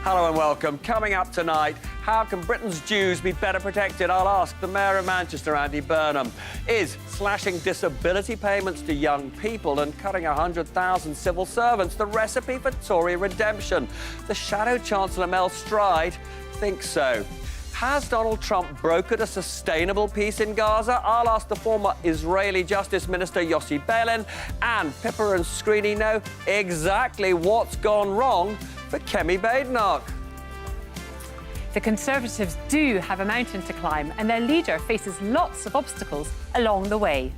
Hello and welcome. Coming up tonight, how can Britain's Jews be better protected? I'll ask the Mayor of Manchester, Andy Burnham. Is slashing disability payments to young people and cutting 100,000 civil servants the recipe for Tory redemption? The shadow Chancellor Mel Stride thinks so. Has Donald Trump brokered a sustainable peace in Gaza? I'll ask the former Israeli Justice Minister Yossi Beilin, and Pippa and Screeny know exactly what's gone wrong for Kemi Badenoch. The Conservatives do have a mountain to climb, and their leader faces lots of obstacles along the way.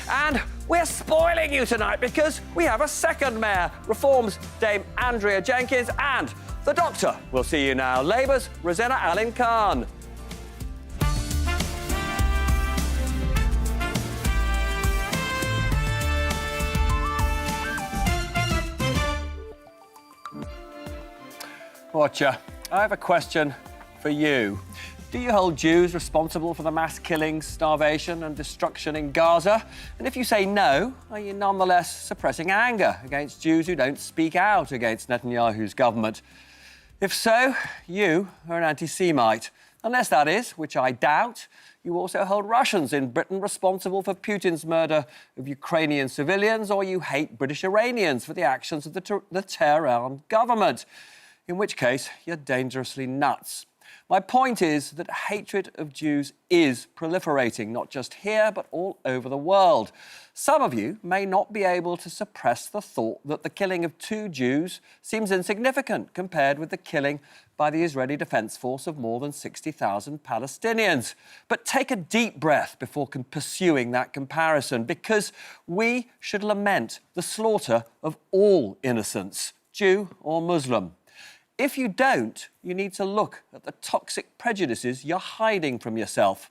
And we're spoiling you tonight because we have a second mayor, Reform's Dame Andrea Jenkyns, and the Doctor. We'll see you now. Labour's Rosena Allin-Khan. Watcher, I have a question for you. Do you hold Jews responsible for the mass killings, starvation and destruction in Gaza? And if you say no, are you nonetheless suppressing anger against Jews who don't speak out against Netanyahu's government? If so, you are an anti-Semite. Unless that is, which I doubt, you also hold Russians in Britain responsible for Putin's murder of Ukrainian civilians, or you hate British Iranians for the actions of the Tehran government. In which case, you're dangerously nuts. My point is that hatred of Jews is proliferating, not just here, but all over the world. Some of you may not be able to suppress the thought that the killing of 2 Jews seems insignificant compared with the killing by the Israeli Defense Force of more than 60,000 Palestinians. But take a deep breath before pursuing that comparison, because we should lament the slaughter of all innocents, Jew or Muslim. If you don't, you need to look at the toxic prejudices you're hiding from yourself.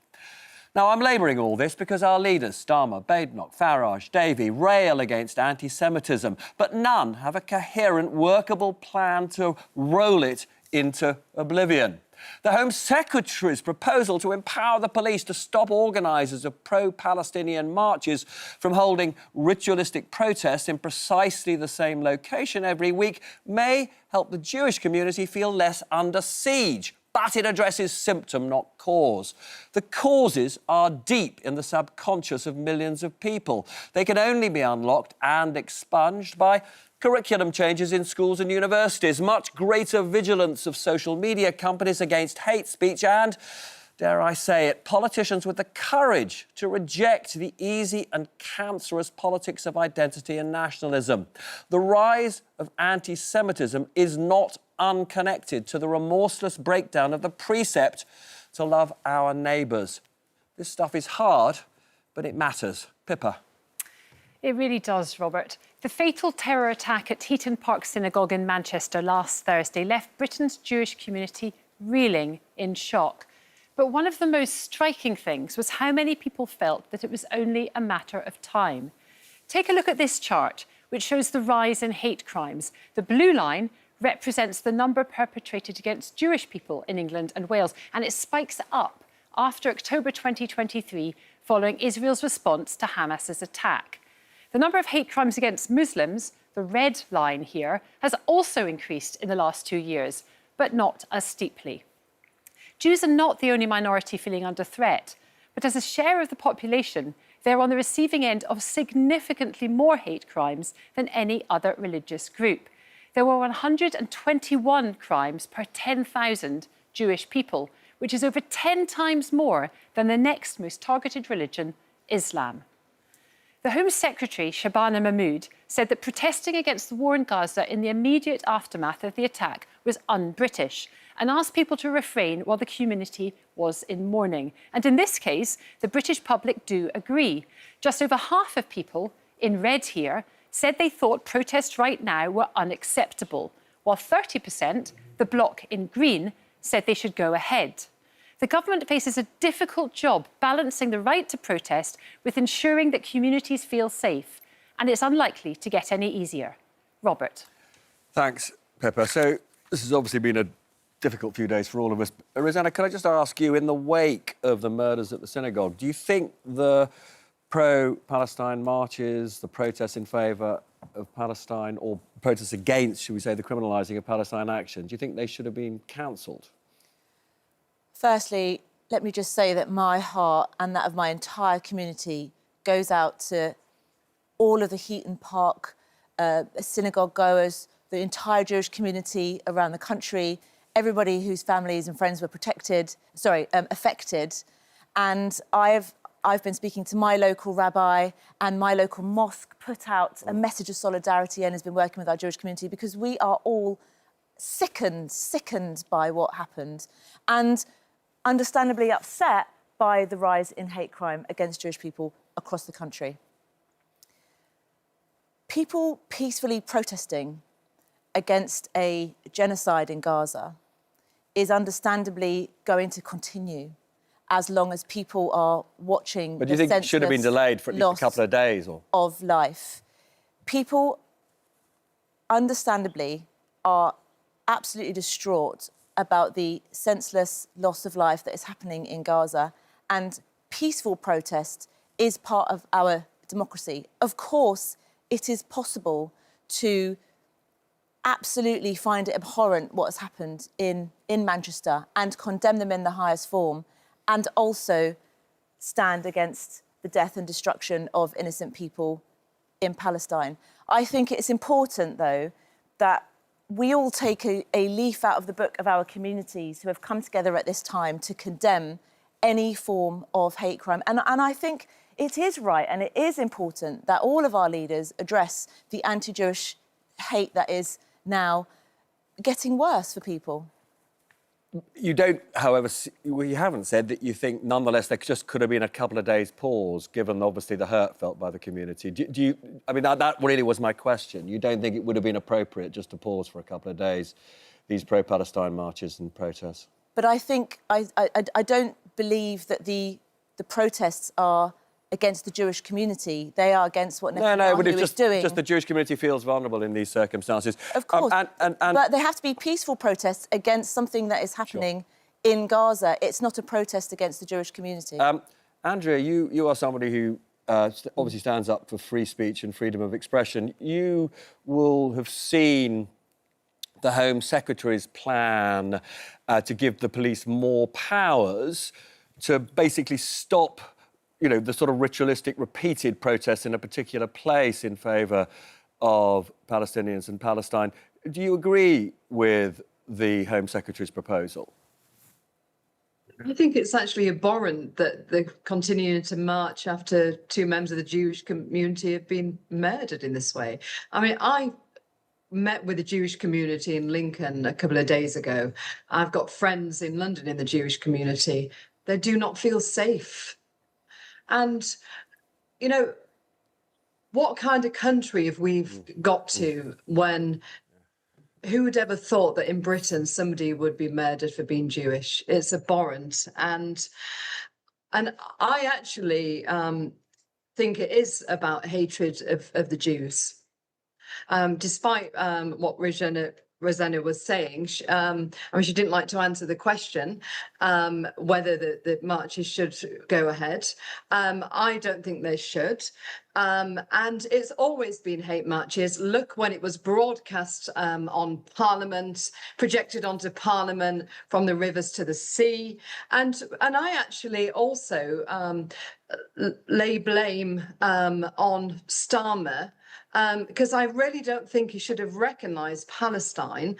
Now, I'm labouring all this because our leaders, Starmer, Badenoch, Farage, Davey, rail against anti-Semitism, but none have a coherent, workable plan to roll it into oblivion. The Home Secretary's proposal to empower the police to stop organisers of pro-Palestinian marches from holding ritualistic protests in precisely the same location every week may help the Jewish community feel less under siege. But it addresses symptom, not cause. The causes are deep in the subconscious of millions of people. They can only be unlocked and expunged by curriculum changes in schools and universities, much greater vigilance of social media companies against hate speech and, dare I say it, politicians with the courage to reject the easy and cancerous politics of identity and nationalism. The rise of anti-Semitism is not unconnected to the remorseless breakdown of the precept to love our neighbours. This stuff is hard, but it matters. Pippa. It really does, Robert. The fatal terror attack at Heaton Park Synagogue in Manchester last Thursday left Britain's Jewish community reeling in shock. But one of the most striking things was how many people felt that it was only a matter of time. Take a look at this chart, which shows the rise in hate crimes. The blue line represents the number perpetrated against Jewish people in England and Wales, and it spikes up after October 2023, following Israel's response to Hamas's attack. The number of hate crimes against Muslims, the red line here, has also increased in the last 2 years, but not as steeply. Jews are not the only minority feeling under threat, but as a share of the population, they're on the receiving end of significantly more hate crimes than any other religious group. There were 121 crimes per 10,000 Jewish people, which is over 10 times more than the next most targeted religion, Islam. The Home Secretary, Shabana Mahmood, said that protesting against the war in Gaza in the immediate aftermath of the attack was un-British and asked people to refrain while the community was in mourning. And in this case, the British public do agree. Just over half of people, in red here, said they thought protests right now were unacceptable, while 30%, the bloc in green, said they should go ahead. The government faces a difficult job balancing the right to protest with ensuring that communities feel safe, and it's unlikely to get any easier. Robert. Thanks, Pippa. So this has obviously been a difficult few days for all of us. Rosena, can I just ask you, in the wake of the murders at the synagogue, do you think the pro-Palestine marches, the protests in favour of Palestine, or protests against, should we say, the criminalising of Palestine action, do you think they should have been cancelled? Firstly, let me just say that my heart and that of my entire community goes out to all of the Heaton Park synagogue goers, the entire Jewish community around the country, everybody whose families and friends were affected. And I've been speaking to my local rabbi, and my local mosque put out a message of solidarity and has been working with our Jewish community, because we are all sickened by what happened, and understandably upset by the rise in hate crime against Jewish people across the country. People peacefully protesting against a genocide in Gaza is understandably going to continue as long as people are watching. But do you think it should have been delayed for at least a couple of days? Of life. People, understandably, are absolutely distraught about the senseless loss of life that is happening in Gaza, and peaceful protest is part of our democracy. Of course, it is possible to absolutely find it abhorrent what has happened in Manchester and condemn them in the highest form, and also stand against the death and destruction of innocent people in Palestine. I think it's important, though, that we all take a leaf out of the book of our communities who have come together at this time to condemn any form of hate crime. And I think it is right and it is important that all of our leaders address the anti-Jewish hate that is now getting worse for people. You don't, however, you haven't said that you think, nonetheless, there just could have been a couple of days' pause, given, obviously, the hurt felt by the community. Do you, I mean, that really was my question. You don't think it would have been appropriate just to pause for a couple of days, these pro-Palestine marches and protests? But I think, I don't believe that the protests are against the Jewish community. They are against what Netanyahu is doing. Just the Jewish community feels vulnerable in these circumstances. Of course, but they have to be peaceful protests against something that is happening in Gaza. It's not a protest against the Jewish community. Andrea, you are somebody who obviously stands up for free speech and freedom of expression. You will have seen the Home Secretary's plan to give the police more powers to basically stop, you know, the sort of ritualistic, repeated protests in a particular place in favour of Palestinians and Palestine. Do you agree with the Home Secretary's proposal? I think it's actually abhorrent that they're continuing to march after two members of the Jewish community have been murdered in this way. I mean, I met with the Jewish community in Lincoln a couple of days ago. I've got friends in London in the Jewish community. They do not feel safe. And, you know, what kind of country have we got to when, who would ever thought that in Britain somebody would be murdered for being Jewish? It's abhorrent. And I actually think it is about hatred of the Jews. Despite what Rosena was saying, I mean, she didn't like to answer the question whether the marches should go ahead. I don't think they should. And it's always been hate marches. Look, when it was broadcast on Parliament, projected onto Parliament from the rivers to the sea. And I actually also lay blame on Starmer, because I really don't think he should have recognised Palestine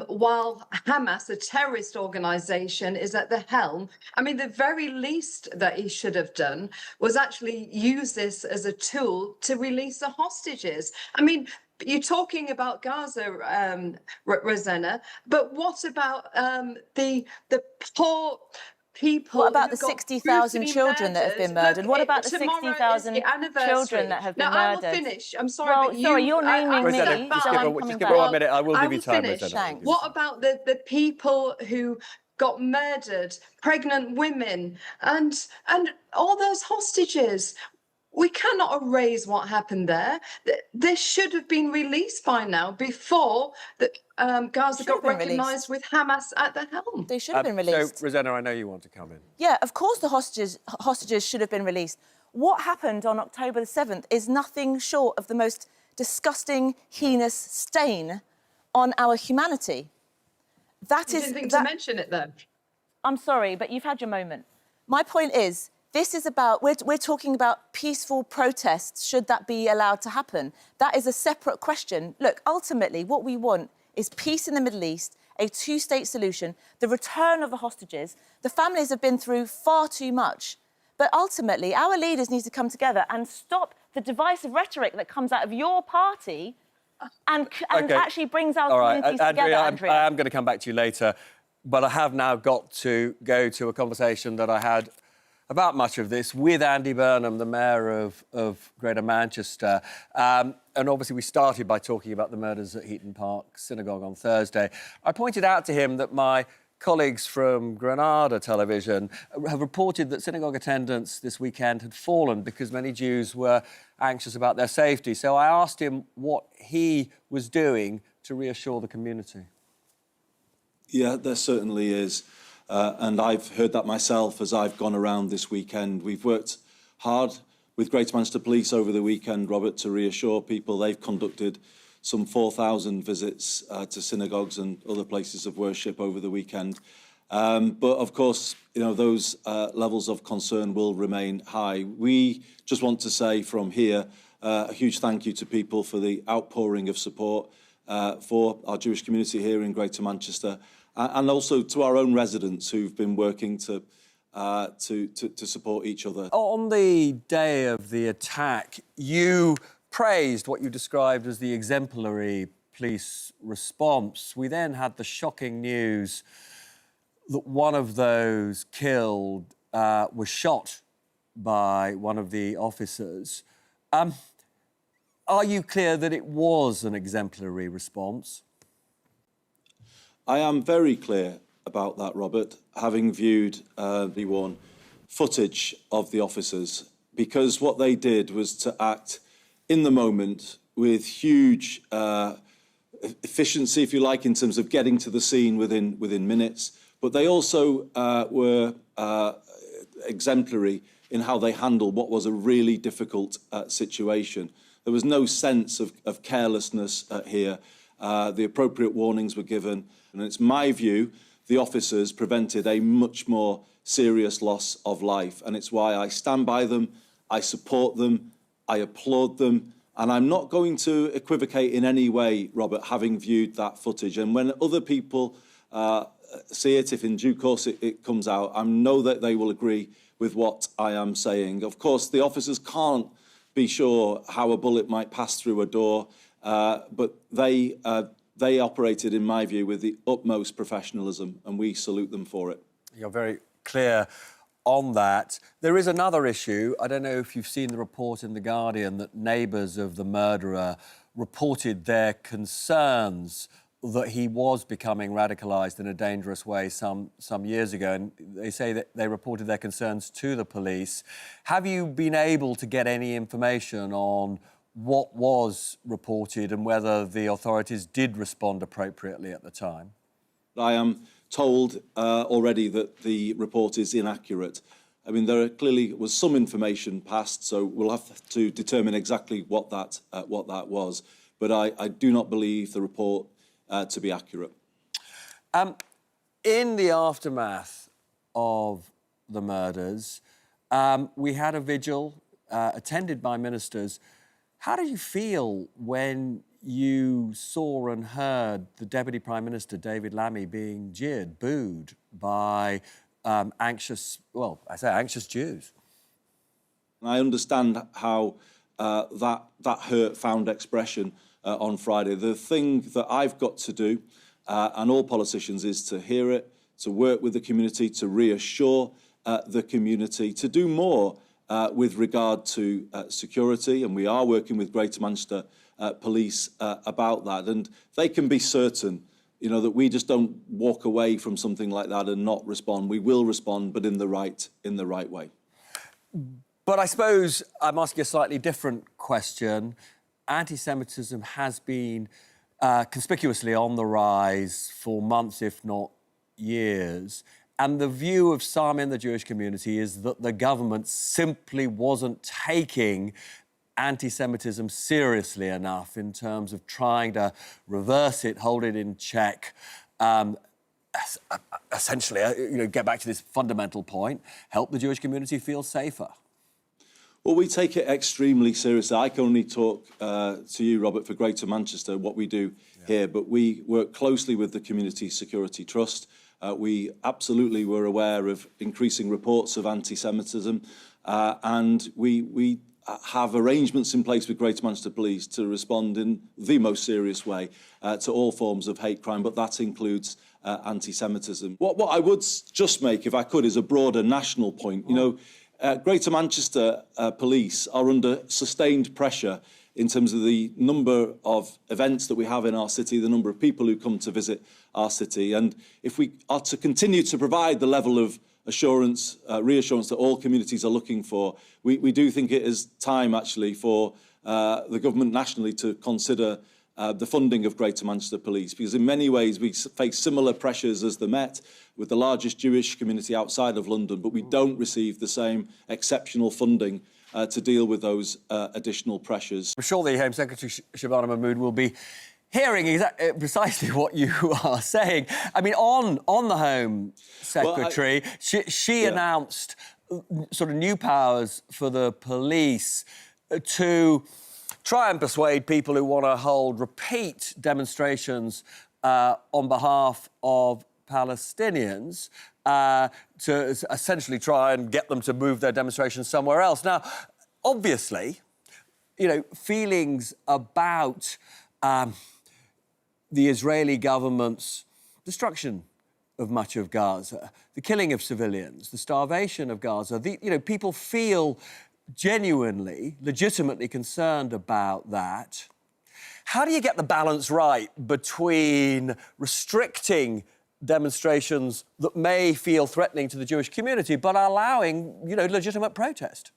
while Hamas, a terrorist organisation, is at the helm. I mean, the very least that he should have done was actually use this as a tool to release the hostages. I mean, you're talking about Gaza, Rosena, but what about the poor people? What about the 60,000 children that have been murdered? What about the 60,000 children that have been murdered? I will finish. I'm sorry, well, but you're naming me. Just give her 1 minute. I will give you time. What about the people who got murdered, pregnant women, and all those hostages? We cannot erase what happened there. This should have been released by now, before Gaza got recognised with Hamas at the helm. They should have been released. So, Rosena, I know you want to come in. Yeah, of course the hostages should have been released. What happened on October the 7th is nothing short of the most disgusting, heinous stain on our humanity. That You is... didn't think to mention it then? I'm sorry, but you've had your moment. My point is, this is about... We're talking about peaceful protests, should that be allowed to happen. That is a separate question. Look, ultimately, what we want is peace in the Middle East, a two-state solution, the return of the hostages. The families have been through far too much. But ultimately, our leaders need to come together and stop the divisive rhetoric that comes out of your party and actually brings our communities together, Andrea. I am going to come back to you later, but I have now got to go to a conversation that I had about much of this with Andy Burnham, the Mayor of Greater Manchester. And obviously we started by talking about the murders at Heaton Park Synagogue on Thursday. I pointed out to him that my colleagues from Granada television have reported that synagogue attendance this weekend had fallen because many Jews were anxious about their safety. So I asked him what he was doing to reassure the community. Yeah, there certainly is. And I've heard that myself as I've gone around this weekend. We've worked hard with Greater Manchester Police over the weekend, Robert, to reassure people. They've conducted some 4,000 visits to synagogues and other places of worship over the weekend. But of course, you know, those levels of concern will remain high. We just want to say from here a huge thank you to people for the outpouring of support for our Jewish community here in Greater Manchester, and also to our own residents who've been working to support each other. On the day of the attack, you praised what you described as the exemplary police response. We then had the shocking news that one of those killed was shot by one of the officers. Are you clear that it was an exemplary response? I am very clear about that, Robert, having viewed the one footage of the officers, because what they did was to act in the moment with huge efficiency, if you like, in terms of getting to the scene within minutes. But they also were exemplary in how they handled what was a really difficult situation. There was no sense of carelessness here. The appropriate warnings were given. And it's my view the officers prevented a much more serious loss of life. And it's why I stand by them, I support them, I applaud them, and I'm not going to equivocate in any way, Robert, having viewed that footage. And when other people see it, if in due course it comes out, I know that they will agree with what I am saying. Of course, the officers can't be sure how a bullet might pass through a door, but they operated, in my view, with the utmost professionalism, and we salute them for it. You're very clear on that. There is another issue. I don't know if you've seen the report in The Guardian that neighbours of the murderer reported their concerns that he was becoming radicalised in a dangerous way some years ago, and they say that they reported their concerns to the police. Have you been able to get any information on what was reported and whether the authorities did respond appropriately at the time? I am told already that the report is inaccurate. I mean, there clearly was some information passed, so we'll have to determine exactly what that was. But I do not believe the report to be accurate. In the aftermath of the murders, we had a vigil attended by ministers. How did you feel when you saw and heard the Deputy Prime Minister, David Lammy, being jeered, booed by anxious Jews? I understand how that hurt found expression on Friday. The thing that I've got to do, and all politicians, is to hear it, to work with the community, to reassure the community, to do more with regard to security, and we are working with Greater Manchester Police about that. And they can be certain, you know, that we just don't walk away from something like that and not respond. We will respond, but in the right way. But I suppose I'm asking a slightly different question. Anti-Semitism has been conspicuously on the rise for months, if not years. And the view of some in the Jewish community is that the government simply wasn't taking anti-Semitism seriously enough in terms of trying to reverse it, hold it in check, essentially, get back to this fundamental point, help the Jewish community feel safer? Well, we take it extremely seriously. I can only talk to you, Robert, for Greater Manchester, what we do here, but we work closely with the Community Security Trust. We absolutely were aware of increasing reports of anti-Semitism, and we have arrangements in place with Greater Manchester Police to respond in the most serious way to all forms of hate crime, but that includes anti-Semitism. What I would just make, if I could, is a broader national point. You know, Greater Manchester Police are under sustained pressure in terms of the number of events that we have in our city, the number of people who come to visit our city. And if we are to continue to provide the level of assurance, reassurance that all communities are looking for, we do think it is time, actually, for the government nationally to consider the funding of Greater Manchester Police, because in many ways we face similar pressures as the Met, with the largest Jewish community outside of London, but we don't receive the same exceptional funding to deal with those additional pressures. I'm sure the Home Secretary, Shabana Mahmood, will be hearing precisely what you are saying. I mean, on the Home Secretary, she announced sort of new powers for the police to try and persuade people who want to hold repeat demonstrations on behalf of Palestinians to essentially try and get them to move their demonstrations somewhere else. Now, obviously, feelings about the Israeli government's destruction of much of Gaza, the killing of civilians, the starvation of Gaza, people feel genuinely, legitimately concerned about that. How do you get the balance right between restricting demonstrations that may feel threatening to the Jewish community, but allowing, legitimate protest?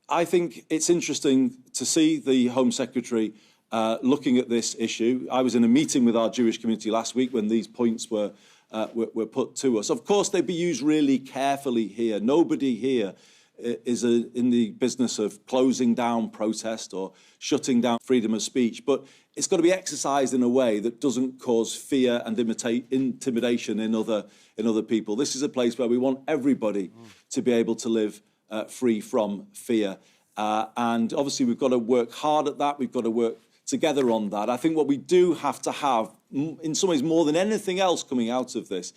I think it's interesting to see the Home Secretary looking at this issue. I was in a meeting with our Jewish community last week when these points were put to us. Of course, they'd be used really carefully here. Nobody here is in the business of closing down protest or shutting down freedom of speech, but it's got to be exercised in a way that doesn't cause fear and intimidation in other people. This is a place where we want everybody to be able to live free from fear. And obviously we've got to work hard at that. We've got to work together on that. I think what we do have to have, in some ways more than anything else coming out of this,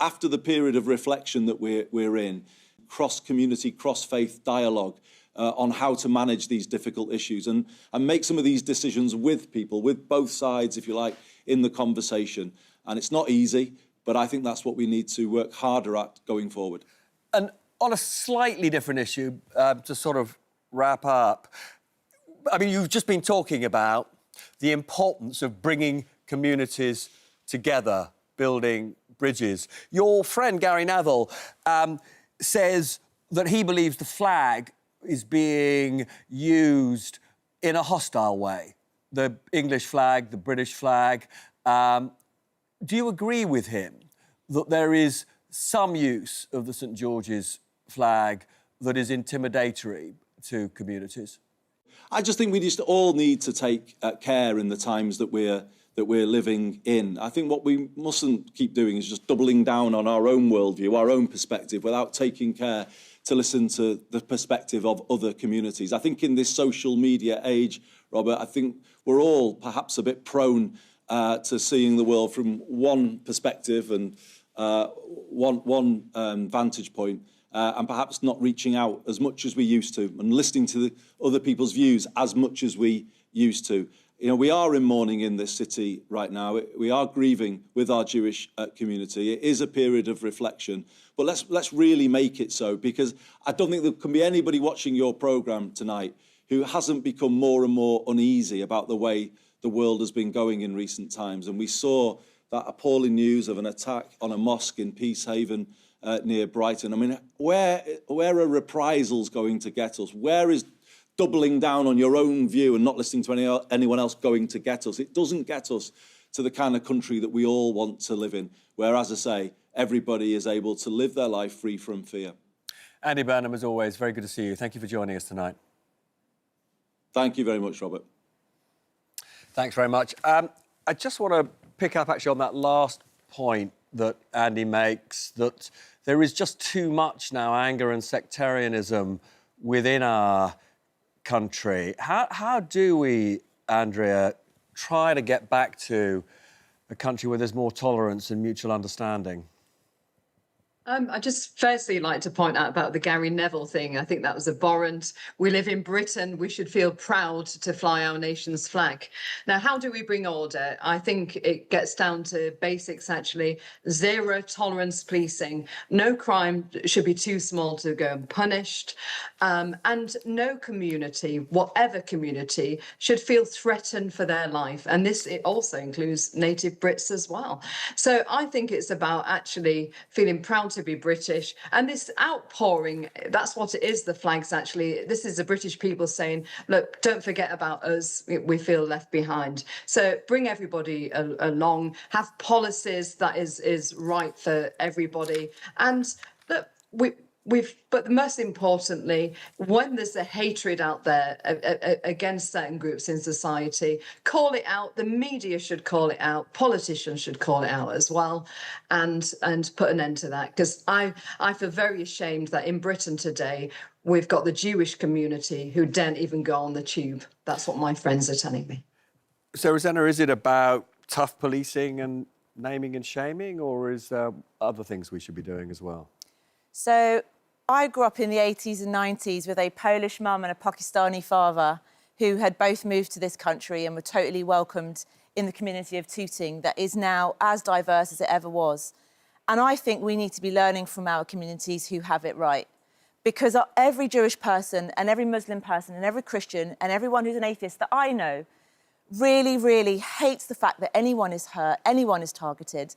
after the period of reflection that we're in, cross-community, cross-faith dialogue on how to manage these difficult issues and make some of these decisions with people, with both sides, if you like, in the conversation. And it's not easy, but I think that's what we need to work harder at going forward. And on a slightly different issue, to sort of wrap up, I mean, you've just been talking about the importance of bringing communities together, building bridges. Your friend, Gary Neville, says that he believes the flag is being used in a hostile way. The English flag, the British flag. Do you agree with him that there is some use of the St George's flag that is intimidatory to communities? I just think we just all need to take care in the times that we're living in. I think what we mustn't keep doing is just doubling down on our own worldview, our own perspective, without taking care to listen to the perspective of other communities. I think in this social media age, Robert, I think we're all perhaps a bit prone to seeing the world from one perspective and one vantage point, and perhaps not reaching out as much as we used to and listening to other people's views as much as we used to. We are in mourning in this city right now. We are grieving with our Jewish community. It is a period of reflection, but let's really make it so, because I don't think there can be anybody watching your programme tonight who hasn't become more and more uneasy about the way the world has been going in recent times. And we saw that appalling news of an attack on a mosque in Peacehaven near Brighton. I mean, where are reprisals going to get us? Where is doubling down on your own view and not listening to anyone else going to get us? It doesn't get us to the kind of country that we all want to live in, where, as I say, everybody is able to live their life free from fear. Andy Burnham, as always, very good to see you. Thank you for joining us tonight. Thank you very much, Robert. Thanks very much. I just want to pick up actually on that last point that Andy makes, that there is just too much now anger and sectarianism within our country. How do we, Andrea, try to get back to a country where there's more tolerance and mutual understanding? I just firstly like to point out about the Gary Neville thing. I think that was abhorrent. We live in Britain. We should feel proud to fly our nation's flag. Now, how do we bring order? I think it gets down to basics, actually. Zero tolerance policing. No crime should be too small to go unpunished. And no community, whatever community, should feel threatened for their life. And it also includes native Brits as well. So I think it's about actually feeling proud to be British, and this outpouring, that's what it is, the flags actually. This is the British people saying, look, don't forget about us, we feel left behind. So bring everybody along, have policies that is right for everybody. And look, but most importantly, when there's a hatred out there against certain groups in society, call it out. The media should call it out. Politicians should call it out as well, and put an end to that. Because I feel very ashamed that in Britain today we've got the Jewish community who daren't even go on the tube. That's what my friends are telling me. So, Rosena, is it about tough policing and naming and shaming, or is there other things we should be doing as well? So I grew up in the 80s and 90s with a Polish mum and a Pakistani father who had both moved to this country and were totally welcomed in the community of Tooting that is now as diverse as it ever was. And I think we need to be learning from our communities who have it right. Because every Jewish person and every Muslim person and every Christian and everyone who's an atheist that I know really, really hates the fact that anyone is hurt, anyone is targeted.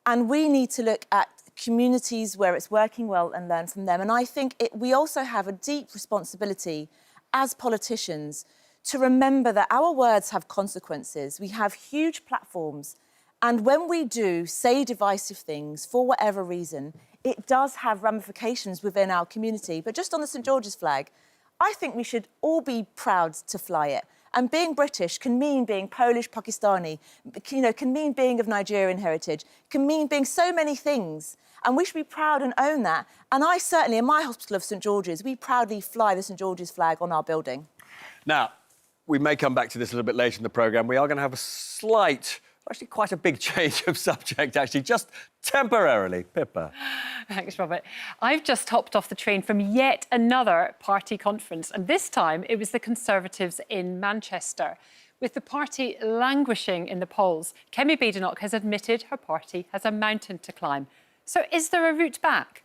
And we need to look at communities where it's working well and learn from them. And I think we also have a deep responsibility as politicians to remember that our words have consequences. We have huge platforms. And when we do say divisive things for whatever reason, it does have ramifications within our community. But just on the St. George's flag, I think we should all be proud to fly it. And being British can mean being Polish, Pakistani, can mean being of Nigerian heritage, can mean being so many things. And we should be proud and own that. And I certainly, in my hospital of St. George's, we proudly fly the St. George's flag on our building. Now, we may come back to this a little bit later in the programme. We are going to have a slight, actually quite a big change of subject, actually, just temporarily. Pippa. Thanks, Robert. I've just hopped off the train from yet another party conference, and this time it was the Conservatives in Manchester. With the party languishing in the polls, Kemi Badenoch has admitted her party has a mountain to climb. So is there a route back?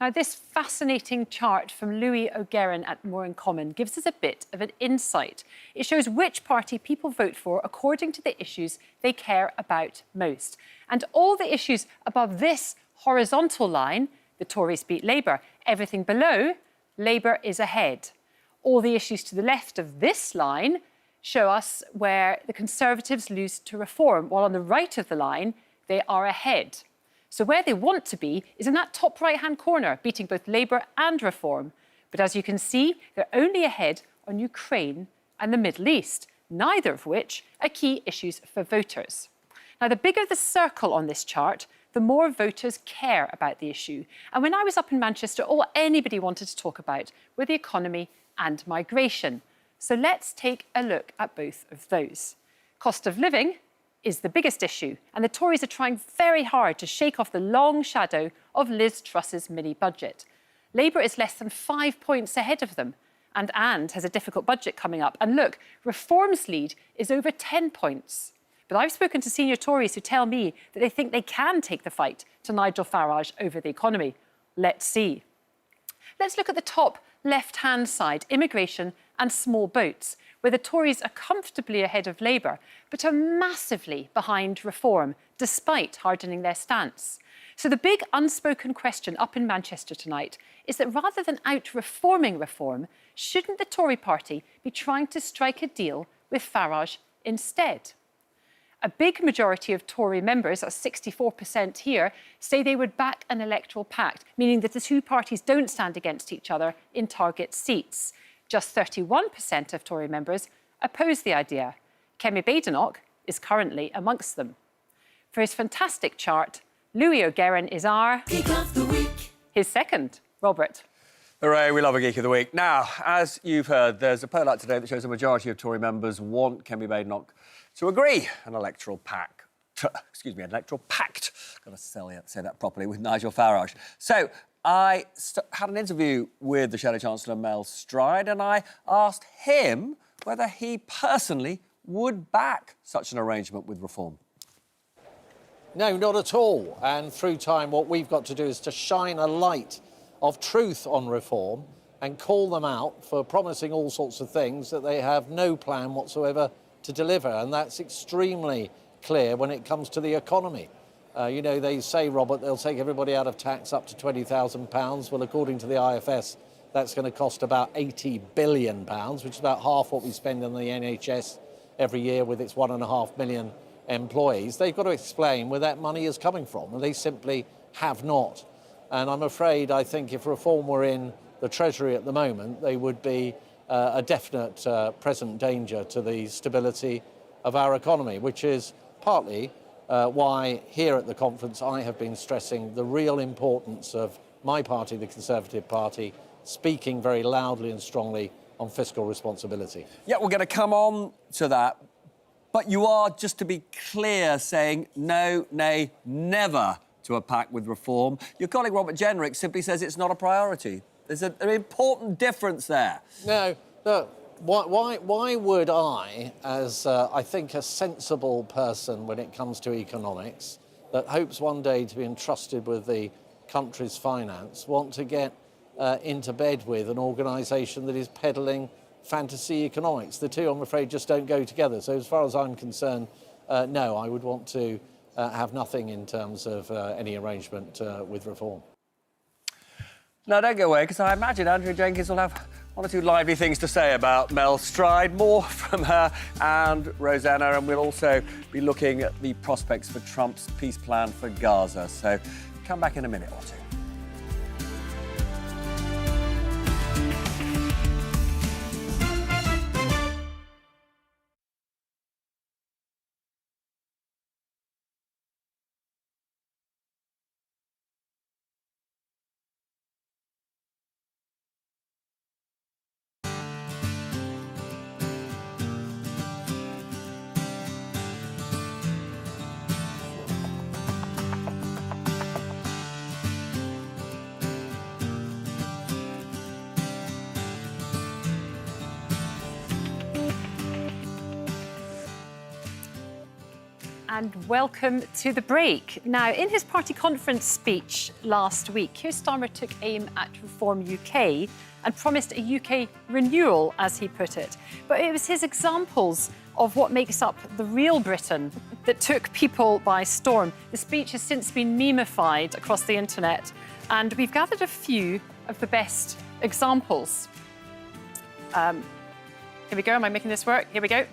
Now, this fascinating chart from Louis O'Guerin at Moore & Common gives us a bit of an insight. It shows which party people vote for according to the issues they care about most. And all the issues above this horizontal line, the Tories beat Labour. Everything below, Labour is ahead. All the issues to the left of this line show us where the Conservatives lose to Reform, while on the right of the line, they are ahead. So where they want to be is in that top right-hand corner, beating both Labour and Reform. But as you can see, they're only ahead on Ukraine and the Middle East, neither of which are key issues for voters. Now, the bigger the circle on this chart, the more voters care about the issue. And when I was up in Manchester, all anybody wanted to talk about were the economy and migration. So let's take a look at both of those. Cost of living is the biggest issue, and the Tories are trying very hard to shake off the long shadow of Liz Truss's mini-budget. Labour is less than 5 points ahead of them, and has a difficult budget coming up. And look, Reform's lead is over 10 points. But I've spoken to senior Tories who tell me that they think they can take the fight to Nigel Farage over the economy. Let's see. Let's look at the top left-hand side, immigration and small boats, where the Tories are comfortably ahead of Labour, but are massively behind Reform, despite hardening their stance. So the big unspoken question up in Manchester tonight is that rather than out-reforming Reform, shouldn't the Tory party be trying to strike a deal with Farage instead? A big majority of Tory members, that's 64% here, say they would back an electoral pact, meaning that the two parties don't stand against each other in target seats. Just 31% of Tory members oppose the idea. Kemi Badenoch is currently amongst them. For his fantastic chart, Louis O'Guerin is our Geek of the Week. His second, Robert. Hooray, we love a Geek of the Week. Now, as you've heard, there's a poll out today that shows a majority of Tory members want Kemi Badenoch to agree an electoral pact. Electoral pact. Got to say that properly with Nigel Farage. So, I had an interview with the Shadow Chancellor, Mel Stride, and I asked him whether he personally would back such an arrangement with Reform. No, not at all. And through time, what we've got to do is to shine a light of truth on Reform and call them out for promising all sorts of things that they have no plan whatsoever to deliver. And that's extremely clear when it comes to the economy. You know, they say, Robert, they'll take everybody out of tax up to £20,000. Well, according to the IFS, that's going to cost about £80 billion, which is about half what we spend on the NHS every year with its 1.5 million employees. They've got to explain where that money is coming from, and they simply have not. And I'm afraid, I think if Reform were in the Treasury at the moment, they would be a definite present danger to the stability of our economy, which is partly why here at the conference I have been stressing the real importance of my party, the Conservative Party, speaking very loudly and strongly on fiscal responsibility. Yeah, we're going to come on to that. But you are, just to be clear, saying no, nay, never to a pact with Reform. Your colleague Robert Jenkyns simply says it's not a priority. There's an important difference there. No, look, why would I, as I think a sensible person when it comes to economics, that hopes one day to be entrusted with the country's finance, want to get into bed with an organisation that is peddling fantasy economics? The two, I'm afraid, just don't go together. So as far as I'm concerned, no, I would want to have nothing in terms of any arrangement with Reform. No, don't go away, because I imagine Andrea Jenkyns will have one or two lively things to say about Mel Stride, more from her and Rosena, and we'll also be looking at the prospects for Trump's peace plan for Gaza. So come back in a minute or two. And welcome to the break. Now, in his party conference speech last week, Keir Starmer took aim at Reform UK and promised a UK renewal, as he put it. But it was his examples of what makes up the real Britain that took people by storm. The speech has since been memified across the internet, and we've gathered a few of the best examples. Here we go. Am I making this work? Here we go.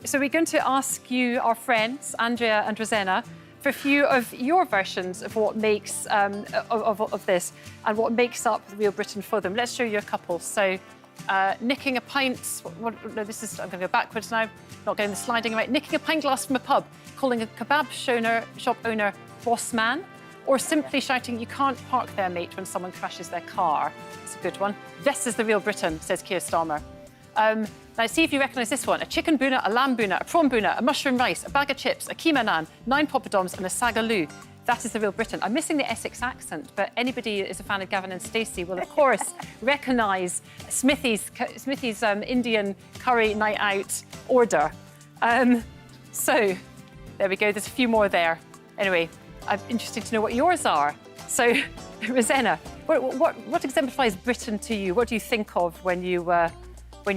So we're going to ask you, our friends, Andrea and Rosena, for a few of your versions of what makes of this and what makes up the real Britain for them. Let's show you a couple. So, nicking a pint. No, this is. I'm going to go backwards now. Not getting the sliding right. Nicking a pint glass from a pub, calling a kebab shop owner boss man, or simply shouting, "You can't park there, mate," when someone crashes their car. It's a good one. This is the real Britain, says Keir Starmer. Now, see if you recognise this one. A chicken boona, a lamb boona, a prawn boona, a mushroom rice, a bag of chips, a keema naan, 9 poppadoms and a sagaloo. That is the real Britain. I'm missing the Essex accent, but anybody who is a fan of Gavin and Stacey will, of course, recognise Smithy's Indian curry night out order. So, there we go. There's a few more there. Anyway, I'm interested to know what yours are. So, Rosena, what exemplifies Britain to you? What do you think of when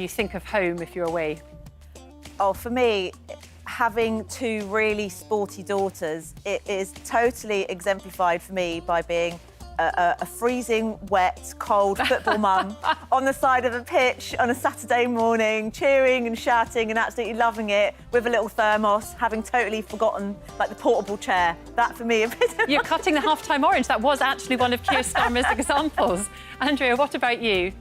you think of home if you're away? Oh, for me, having two really sporty daughters, it is totally exemplified for me by being a freezing, wet, cold football mum on the side of a pitch on a Saturday morning, cheering and shouting and absolutely loving it with a little thermos, having totally forgotten, like, the portable chair. That, for me, a bit... You're cutting the half-time orange. That was actually one of Keir Starmer's examples. Andrea, what about you?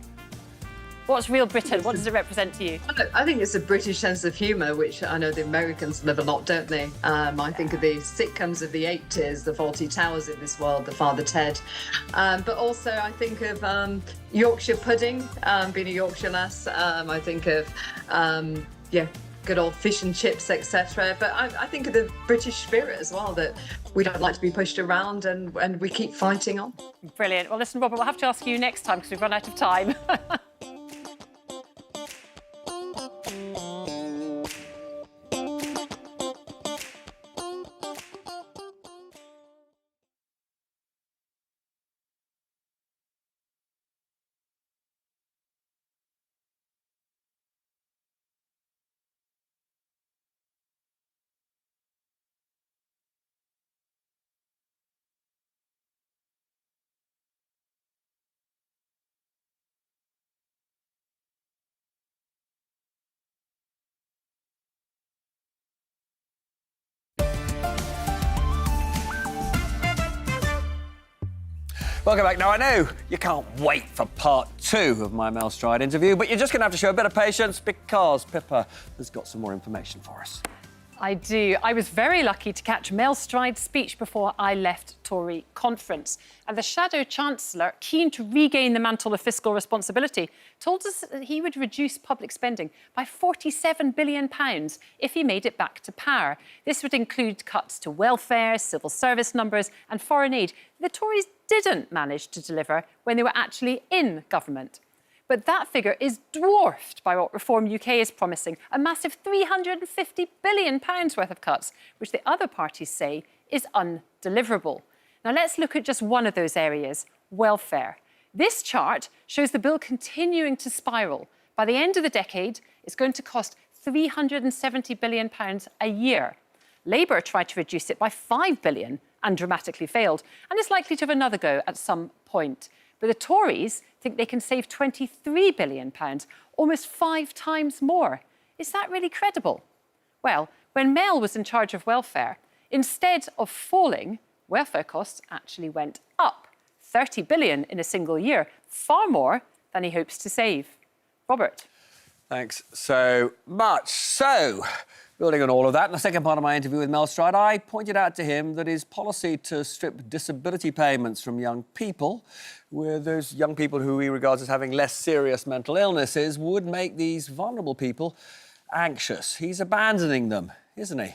What's real Britain? What does it represent to you? I think it's a British sense of humour, which I know the Americans live a lot, don't they? I think of the sitcoms of the 80s, the Fawlty Towers in this world, the Father Ted. But also I think of Yorkshire pudding, being a Yorkshire lass. I think of, good old fish and chips, etc. But I think of the British spirit as well, that we don't like to be pushed around and we keep fighting on. Brilliant. Well, listen, Robert, we'll have to ask you next time because we've run out of time. Welcome back. Now, I know you can't wait for part 2 of my Mel Stride interview, but you're just going to have to show a bit of patience because Pippa has got some more information for us. I do. I was very lucky to catch Mel Stride's speech before I left Tory conference. And the Shadow Chancellor, keen to regain the mantle of fiscal responsibility, told us that he would reduce public spending by £47 billion if he made it back to power. This would include cuts to welfare, civil service numbers and foreign aid. The Tories didn't manage to deliver when they were actually in government. But that figure is dwarfed by what Reform UK is promising, a massive £350 billion worth of cuts, which the other parties say is undeliverable. Now, let's look at just one of those areas, welfare. This chart shows the bill continuing to spiral. By the end of the decade, it's going to cost £370 billion a year. Labour tried to reduce it by £5 billion and dramatically failed, and is likely to have another go at some point. But the Tories think they can save £23 billion, almost 5 times more. Is that really credible? Well, when Mel was in charge of welfare, instead of falling, welfare costs actually went up. £30 billion in a single year, far more than he hopes to save. Robert. Thanks so much. So, building on all of that, in the second part of my interview with Mel Stride, I pointed out to him that his policy to strip disability payments from young people, where those young people who he regards as having less serious mental illnesses, would make these vulnerable people anxious. He's abandoning them, isn't he?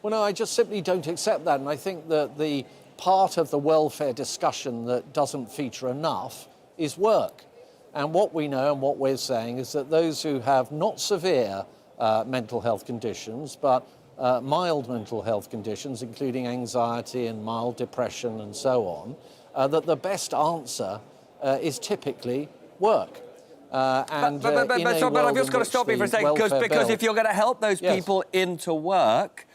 Well, no, I just simply don't accept that. And I think that the part of the welfare discussion that doesn't feature enough is work. And what we know and what we're saying is that those who have not severe mental health conditions, but mild mental health conditions, including anxiety and mild depression and so on, that the best answer is typically work. But I've just got to stop you for a second, because if you're going to help those people into work,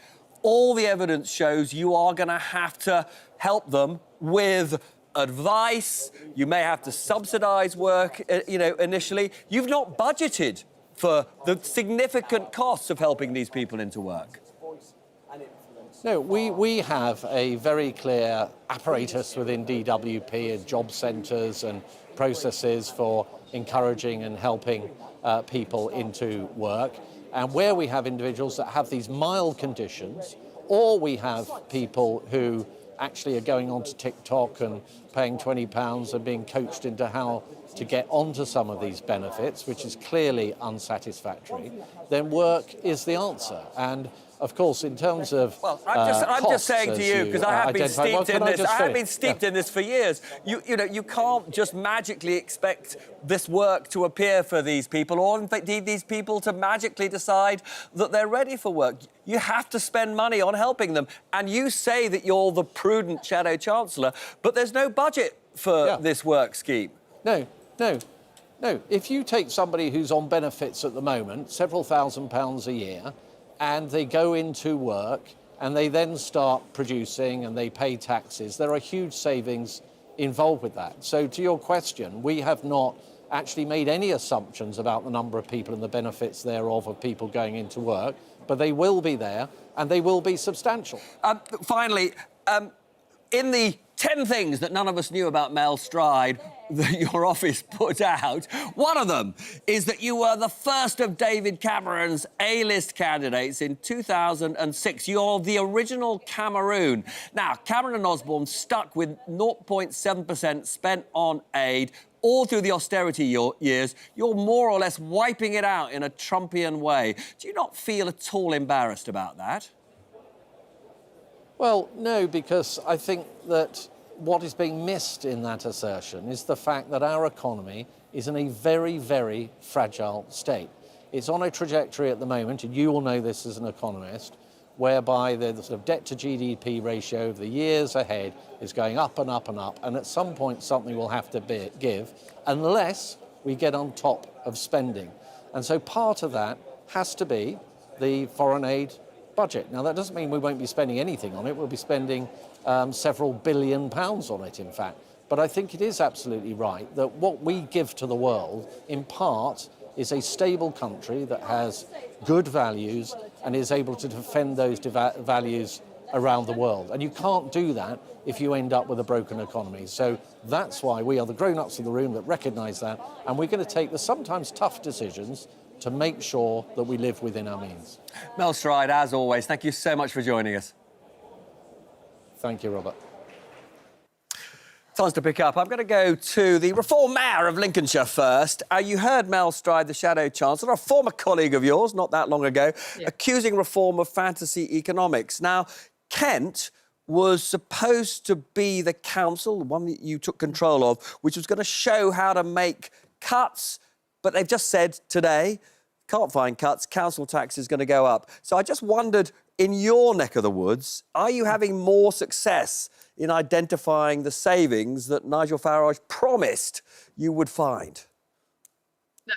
all the evidence shows you are going to have to help them with advice. You may have to subsidise work, initially. You've not budgeted for the significant costs of helping these people into work. No, we have a very clear apparatus within DWP and job centres and processes for encouraging and helping people into work. And where we have individuals that have these mild conditions, or we have people who actually are going onto TikTok and paying £20 and being coached into how to get onto some of these benefits, which is clearly unsatisfactory, then work is the answer. And of course, in terms of I'm just saying to you, because I have been steeped in this. I have been steeped in this for years. You can't just magically expect this work to appear for these people, or indeed these people to magically decide that they're ready for work. You have to spend money on helping them. And you say that you're the prudent Shadow Chancellor, but there's no budget for this work scheme. No. If you take somebody who's on benefits at the moment, several £1,000s a year, and they go into work and they then start producing and they pay taxes, there are huge savings involved with that. So to your question, we have not actually made any assumptions about the number of people and the benefits thereof of people going into work, but they will be there and they will be substantial. Finally, in the 10 things that none of us knew about Mel Stride, that your office put out. One of them is that you were the first of David Cameron's A-list candidates in 2006. You're the original Cameroon. Now, Cameron and Osborne stuck with 0.7% spent on aid all through the austerity years. You're more or less wiping it out in a Trumpian way. Do you not feel at all embarrassed about that? Well, no, because I think that what is being missed in that assertion is the fact that our economy is in a very, very fragile state. It's on a trajectory at the moment, and you all know this as an economist, whereby the sort of debt to GDP ratio of the years ahead is going up and up and up, and at some point something will have to give unless we get on top of spending. And so part of that has to be the foreign aid budget. Now, that doesn't mean we won't be spending anything on it. We'll be spending several billion pounds on it, in fact. But I think it is absolutely right that what we give to the world, in part, is a stable country that has good values and is able to defend those values around the world. And you can't do that if you end up with a broken economy. So that's why we are the grown-ups in the room that recognise that, and we're going to take the sometimes tough decisions to make sure that we live within our means. Mel Stride, as always, thank you so much for joining us. Thank you, Robert. Time to pick up. I'm going to go to the Reform Mayor of Lincolnshire first. You heard Mel Stride, the Shadow Chancellor, a former colleague of yours not that long ago, accusing Reform of fantasy economics. Now, Kent was supposed to be the council, the one that you took control of, which was going to show how to make cuts, but they've just said today, can't find cuts, council tax is going to go up. So I just wondered, in your neck of the woods, are you having more success in identifying the savings that Nigel Farage promised you would find?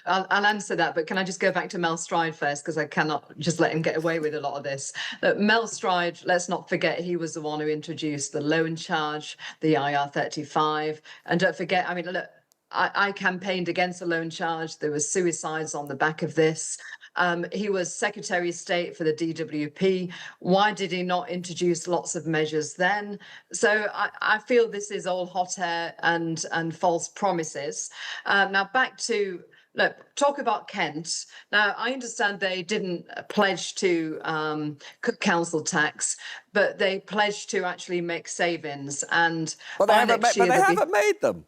I'll answer that, but can I just go back to Mel Stride first, because I cannot just let him get away with a lot of this. Look, Mel Stride, let's not forget, he was the one who introduced the loan charge, the IR35, and don't forget, I mean, look, I campaigned against the loan charge. There was suicides on the back of this. He was Secretary of State for the DWP. Why did he not introduce lots of measures then? So I feel this is all hot air and false promises. Now back to, look, talk about Kent. Now, I understand they didn't pledge to cut council tax, but they pledged to actually make savings. And Well, they haven't made them.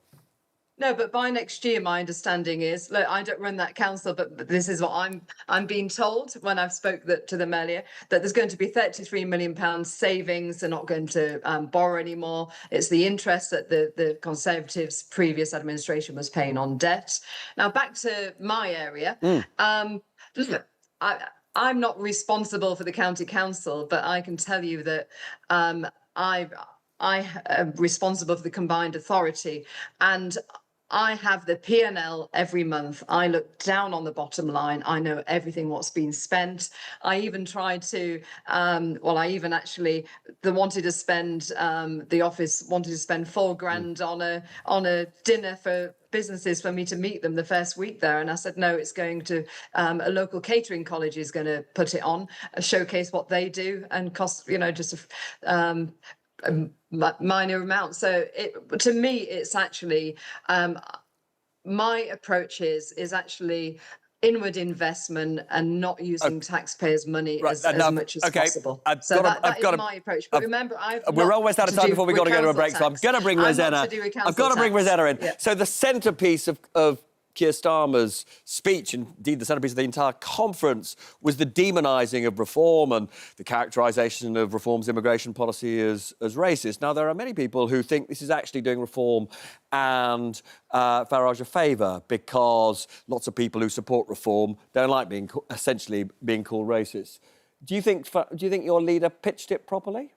No, but by next year, my understanding is, look, I don't run that council, but this is what I'm being told when I've spoke to them earlier, that there's going to be £33 million savings. They're not going to borrow anymore. It's the interest that the Conservatives' previous administration was paying on debt. Now, back to my area. Look, I'm not responsible for the county council, but I can tell you that I am responsible for the combined authority, and I have the P&L every month. I look down on the bottom line. I know everything what's been spent. I even tried to, they wanted to spend, the office wanted to spend £4,000 on a dinner for businesses for me to meet them the first week there. And I said, no, it's going to, a local catering college is going to put it on, showcase what they do and cost, just a minor amount. So to me, it's actually my approach is actually inward investment and not using taxpayers' money as much as possible. So that is my approach. But remember, we're almost out of time before we've got to go to a break, so I'm going to bring Rosena. I've got to bring Rosena in. Yeah. So the centrepiece of Keir Starmer's speech, and indeed the centrepiece of the entire conference, was the demonising of Reform and the characterisation of Reform's immigration policy as racist. Now, there are many people who think this is actually doing Reform and Farage a favour, because lots of people who support Reform don't like essentially being called racist. Do you think your leader pitched it properly?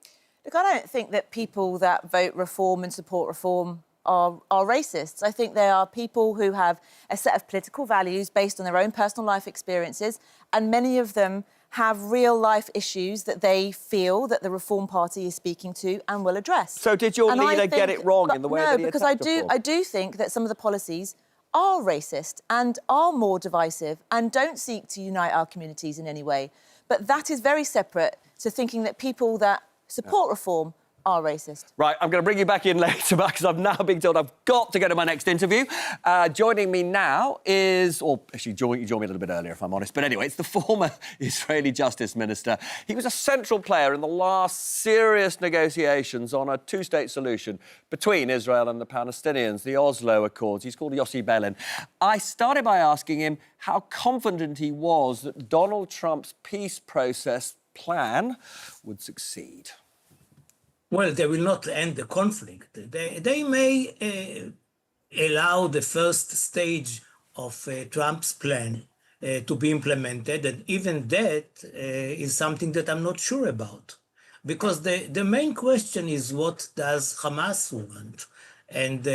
Look, I don't think that people that vote Reform and support Reform are racists. I think they are people who have a set of political values based on their own personal life experiences, and many of them have real-life issues that they feel that the Reform Party is speaking to and will address. So did your leader get it wrong in the way that he attacked Reform? No, because I do think that some of the policies are racist and are more divisive and don't seek to unite our communities in any way. But that is very separate to thinking that people that support Reform are racist. Right, I'm going to bring you back in later because I've now been told I've got to go to my next interview. Joining me now is, or actually, you joined me a little bit earlier, if I'm honest. But anyway, it's the former Israeli Justice Minister. He was a central player in the last serious negotiations on a two-state solution between Israel and the Palestinians, the Oslo Accords. He's called Yossi Beilin. I started by asking him how confident he was that Donald Trump's peace process plan would succeed. Well, they will not end the conflict. They may allow the first stage of Trump's plan to be implemented, and even that is something that I'm not sure about. Because the main question is, what does Hamas want? And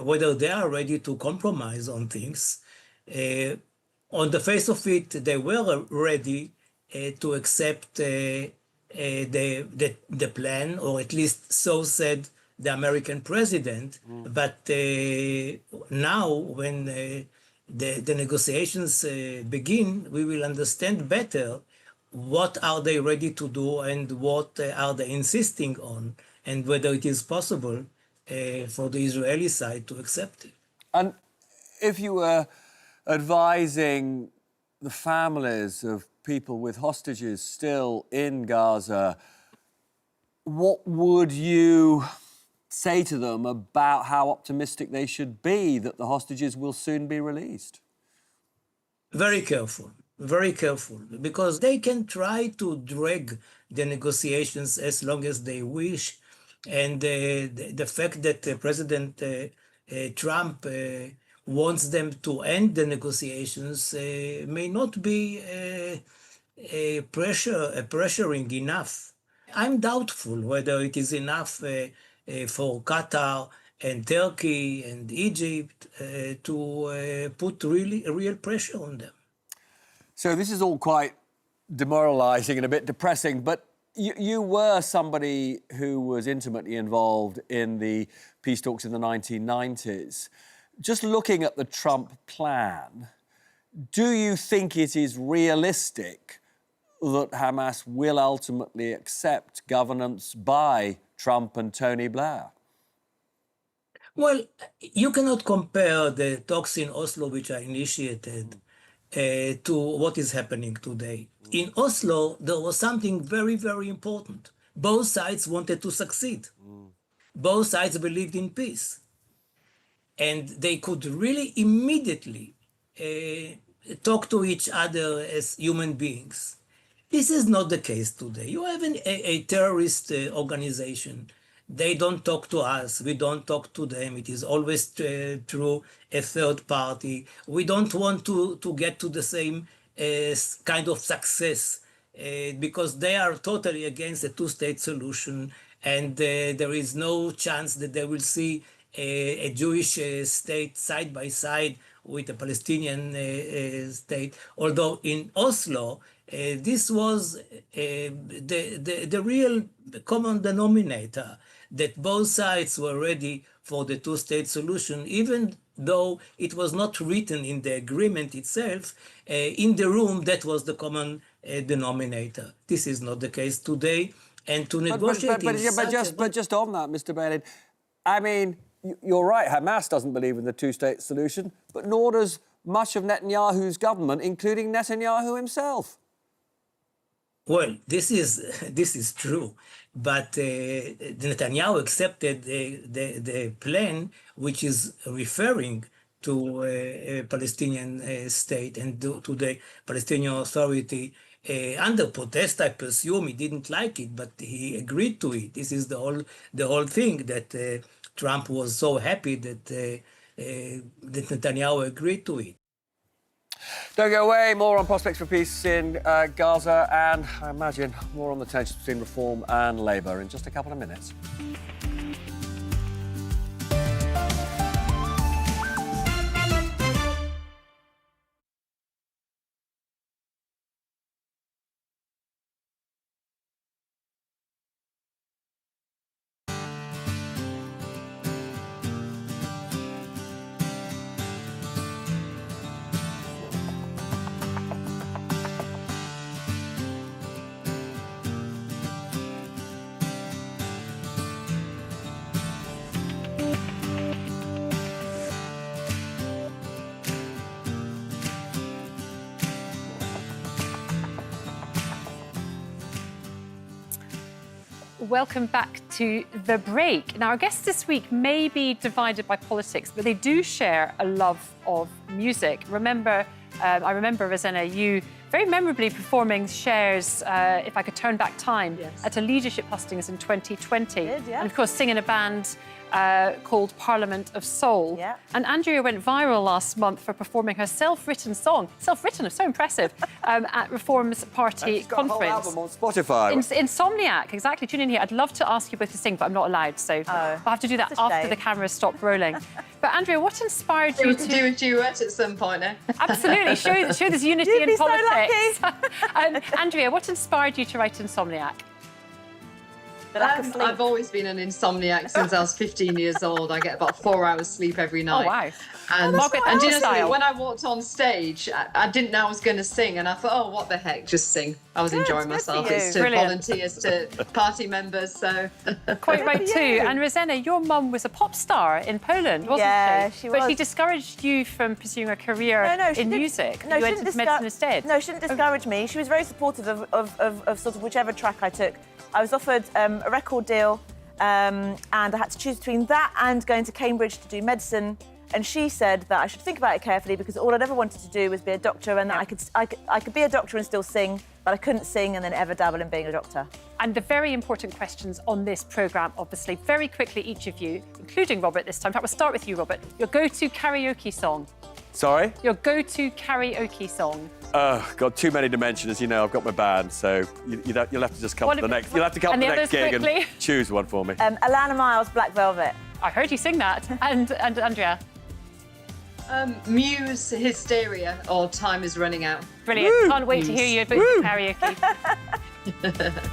whether they are ready to compromise on things. On the face of it, they were ready to accept the plan, or at least so said the American president. But now, when the negotiations begin, we will understand better what are they ready to do and what are they insisting on, and whether it is possible for the Israeli side to accept it. And if you were advising the families of people with hostages still in Gaza, what would you say to them about how optimistic they should be that the hostages will soon be released? Very careful, because they can try to drag the negotiations as long as they wish. And the fact that President Trump wants them to end the negotiations may not be pressuring enough. I'm doubtful whether it is enough for Qatar and Turkey and Egypt to put real pressure on them. So this is all quite demoralising and a bit depressing, but you were somebody who was intimately involved in the peace talks in the 1990s. Just looking at the Trump plan, do you think it is realistic that Hamas will ultimately accept governance by Trump and Tony Blair? Well, you cannot compare the talks in Oslo, which I initiated, to what is happening today. In Oslo, there was something very, very important. Both sides wanted to succeed. Both sides believed in peace. And they could really immediately talk to each other as human beings. This is not the case today. You have a terrorist organization. They don't talk to us. We don't talk to them. It is always through a third party. We don't want to get to the same kind of success because they are totally against a two-state solution, and there is no chance that they will see a Jewish state side by side with a Palestinian state. Although in Oslo, this was the real common denominator, that both sides were ready for the two-state solution, even though it was not written in the agreement itself. In the room, that was the common denominator. This is not the case today. And to negotiate... But just on that, Mr. Beilin, I mean, you're right, Hamas doesn't believe in the two-state solution, but nor does much of Netanyahu's government, including Netanyahu himself. Well, this is true, but Netanyahu accepted the plan, which is referring to a Palestinian state and to the Palestinian Authority. Under protest, I presume he didn't like it, but he agreed to it. This is the whole thing, that Trump was so happy that Netanyahu agreed to it. Don't go away. More on prospects for peace in Gaza, and I imagine more on the tensions between Reform and Labour in just a couple of minutes. welcome back to The Break. Now, our guests this week may be divided by politics, but they do share a love of music. I remember, Rosena, you very memorably performing Cher's If I Could Turn Back Time at a leadership hustings in 2020. Did, yeah. And, of course, singing a band called Parliament of Soul. Yeah. And Andrea went viral last month for performing her self-written song, self-written, so impressive, at Reform's Party She's got a whole conference. album on Spotify. Insomniac, exactly. Tune in here. I'd love to ask you both to sing, but I'm not allowed, so I'll have to do that That's a after shame. the cameras stop rolling. But Andrea, what inspired you To do a duet at some point, eh? Absolutely, show there's unity You'd in be so politics. Andrea, what inspired you to write Insomniac? The lack of sleep. I've always been an insomniac since I was 15 years old. I get about 4 hours sleep every night. Oh, wow. And, Margaret and do you Thatcher know something? style. When I walked on stage, I didn't know I was going to sing, and I thought, oh, what the heck, just sing. I was enjoying good for myself. you. It's to Brilliant. volunteers, to party members, so... Quite right too. And Rosena, your mum was a pop star in Poland, wasn't Yeah, she? she But was. she discouraged you from pursuing a career she in didn't- music. No, you she went didn't into medicine instead. No, she didn't discourage me. She was very supportive of sort of whichever track I took. I was offered a record deal, and I had to choose between that and going to Cambridge to do medicine. And she said that I should think about it carefully because all I'd ever wanted to do was be a doctor, and that I could be a doctor and still sing, but I couldn't sing and then ever dabble in being a doctor. And the very important questions on this programme, obviously, very quickly, each of you, including Robert this time. In fact, we'll start with you, Robert. Your go-to karaoke song. Sorry? Your go-to karaoke song. Got too many to mention, as you know. I've got my band, so you'll have to just come What to the if- next. You'll have to come and to the the next others gig quickly? and choose one for me. Alana Miles, Black Velvet. I heard you sing that. And Andrea. Muse, Hysteria, or Time Is Running Out. Brilliant. Woo! Can't wait to hear you Woo! about karaoke.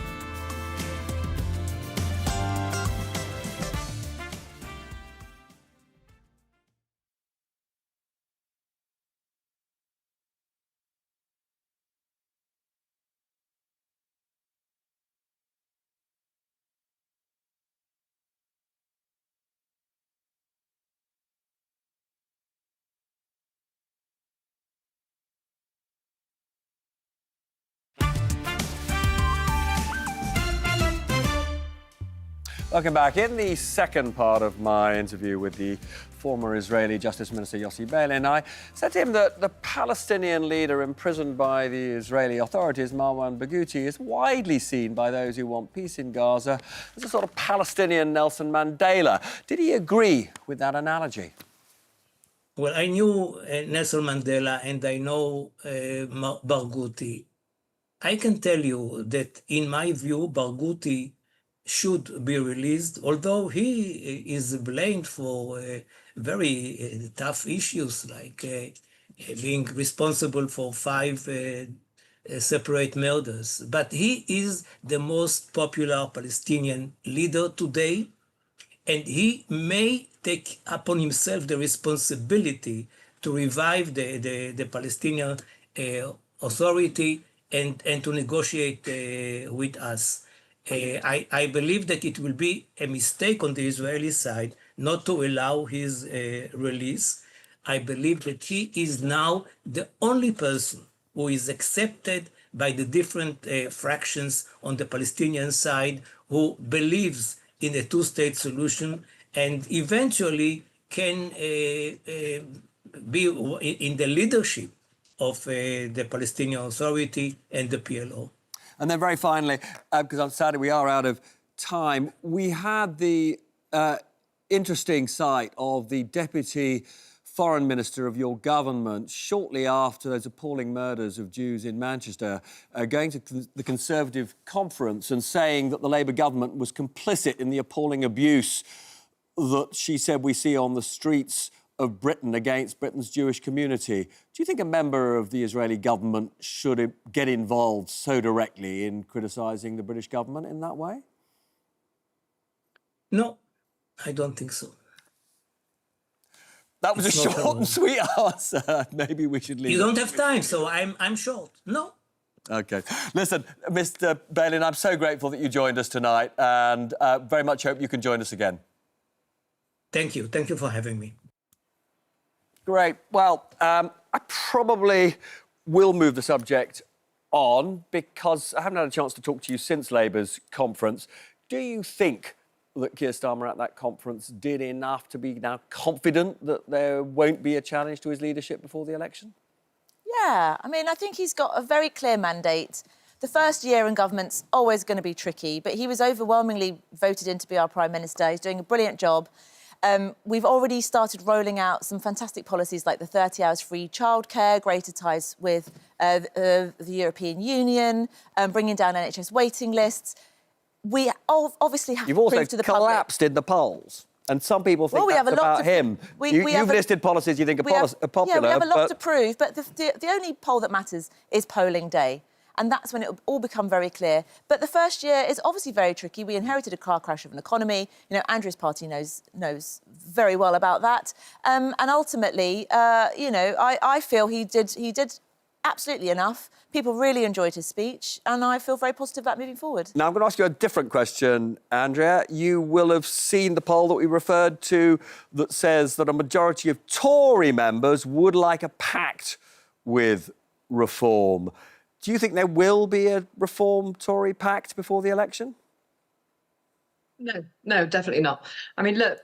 Welcome back. In the second part of my interview with the former Israeli Justice Minister Yossi Beilin, I said to him that the Palestinian leader imprisoned by the Israeli authorities, Marwan Barghouti, is widely seen by those who want peace in Gaza as a sort of Palestinian Nelson Mandela. Did he agree with that analogy? Well, I knew Nelson Mandela and I know Barghouti. I can tell you that, in my view, Barghouti should be released, although he is blamed for very tough issues like being responsible for 5 separate murders. But he is the most popular Palestinian leader today, and he may take upon himself the responsibility to revive the Palestinian Authority and to negotiate with us. I believe that it will be a mistake on the Israeli side not to allow his release. I believe that he is now the only person who is accepted by the different fractions on the Palestinian side who believes in a two-state solution and eventually can be in the leadership of the Palestinian Authority and the PLO. And then very finally, because I'm sad we are out of time, we had the interesting sight of the Deputy Foreign Minister of your government shortly after those appalling murders of Jews in Manchester, going to the Conservative conference and saying that the Labour government was complicit in the appalling abuse that she said we see on the streets of Britain against Britain's Jewish community. Do you think a member of the Israeli government should get involved so directly in criticising the British government in that way? No, I don't think so. That was It's a not short and sweet answer. Maybe we should leave You it. don't have time, so I'm short. No. OK. Listen, Mr Beilin, I'm so grateful that you joined us tonight and very much hope you can join us again. Thank you. Thank you for having me. Great. Well, I probably will move the subject on because I haven't had a chance to talk to you since Labour's conference. Do you think that Keir Starmer at that conference did enough to be now confident that there won't be a challenge to his leadership before the election? Yeah, I mean, I think he's got a very clear mandate. The first year in government's always going to be tricky, but he was overwhelmingly voted in to be our Prime Minister. He's doing a brilliant job. We've already started rolling out some fantastic policies like the 30 hours free childcare, greater ties with the European Union, bringing down NHS waiting lists. We obviously have You've to also prove to the public... collapsed in the polls. And some people think Well, we that's have a lot about to- him. You've listed policies you think are popular. Yeah, we have a lot to prove, but the only poll that matters is polling day. And that's when it will all become very clear. But the first year is obviously very tricky. We inherited a car crash of an economy. You know, Andrea's party knows very well about that. And ultimately, you know, I feel he did absolutely enough. People really enjoyed his speech, and I feel very positive about moving forward. Now, I'm going to ask you a different question, Andrea. You will have seen the poll that we referred to that says that a majority of Tory members would like a pact with reform. Do you think there will be a reform-Tory pact before the election? No, definitely not. I mean, look,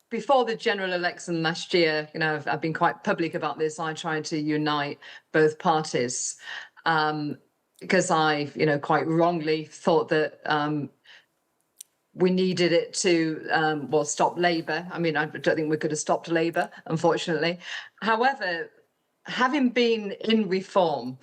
before the general election last year, you know, I've been quite public about this. I tried to unite both parties because I, you know, quite wrongly thought that we needed it to, well, stop Labour. I mean, I don't think we could have stopped Labour, unfortunately. However, having been in reform,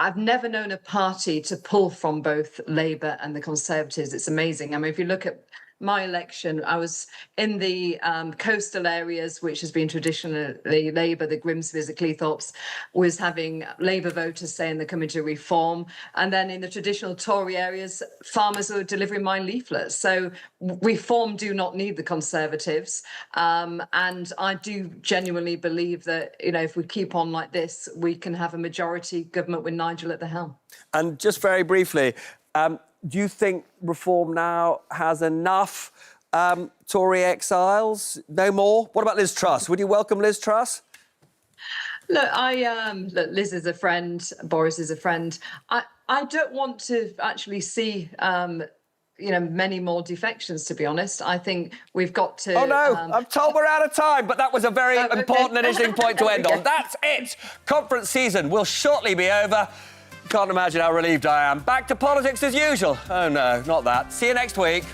I've never known a party to pull from both Labour and the Conservatives. It's amazing. I mean, if you look at my election, I was in the coastal areas, which has been traditionally Labour, the Grimsby's, the Cleethorpes, was having Labour voters saying they're coming to reform. And then in the traditional Tory areas, farmers were delivering my leaflets. So reform do not need the Conservatives. And I do genuinely believe that, you know, if we keep on like this, we can have a majority government with Nigel at the helm. And just very briefly, do you think reform now has enough Tory exiles? No more? What about Liz Truss? Would you welcome Liz Truss? Look, look, Liz is a friend, Boris is a friend. I don't want to actually see you know, many more defections, to be honest. I think we've got to... Oh, no, I'm told we're out of time, but that was a very important and interesting point to end on. That's it. Conference season will shortly be over. Can't imagine how relieved I am. Back to politics as usual. Oh, no, not that. See you next week.